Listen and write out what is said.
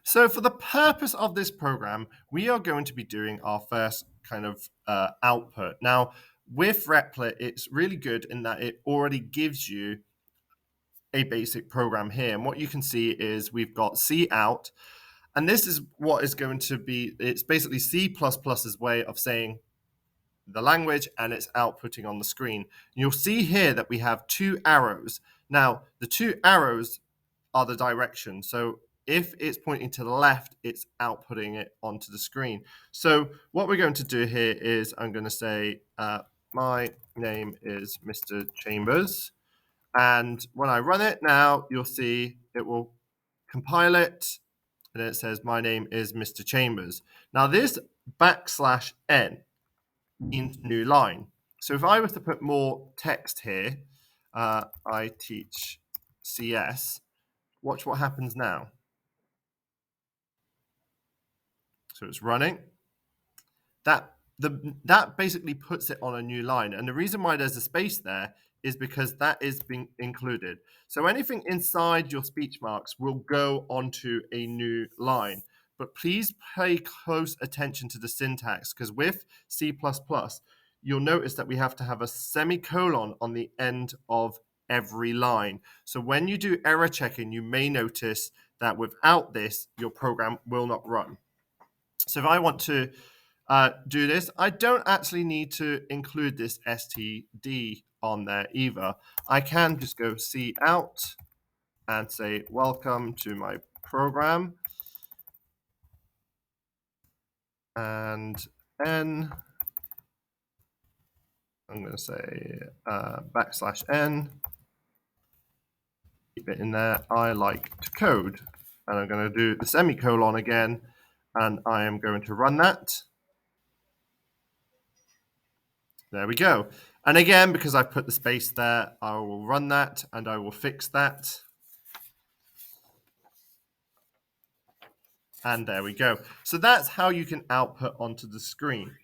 So for the purpose of this program, we are going to be doing our first kind of output. Now, with Replit, it's really good in that it already gives you a basic program here. And what you can see is we've got Cout, and this is what is going to be, it's basically C++'s way of saying the language, and it's outputting on the screen. You'll see here that we have two arrows. Now, the two arrows are the direction. So if it's pointing to the left, it's outputting it onto the screen. So what we're going to do here is I'm going to say, my name is Mr. Chambers. And when I run it now, you'll see it will compile it. And it says, my name is Mr. Chambers. Now this \n means new line. So if I was to put more text here, I teach CS, watch what happens now. So it's running. That basically puts it on a new line. And the reason why there's a space there is because that is being included. So anything inside your speech marks will go onto a new line. But please pay close attention to the syntax, because with C++, you'll notice that we have to have a semicolon on the end of every line. So when you do error checking, you may notice that without this, your program will not run. So if I want to do this, I don't actually need to include this std on there either. I can just go Cout and say, welcome to my program. And n, I'm going to say \n, keep it in there. I like to code. And I'm going to do the semicolon again, and I am going to run that. There we go. And again, because I've put the space there, I will run that and I will fix that. And there we go. So that's how you can output onto the screen.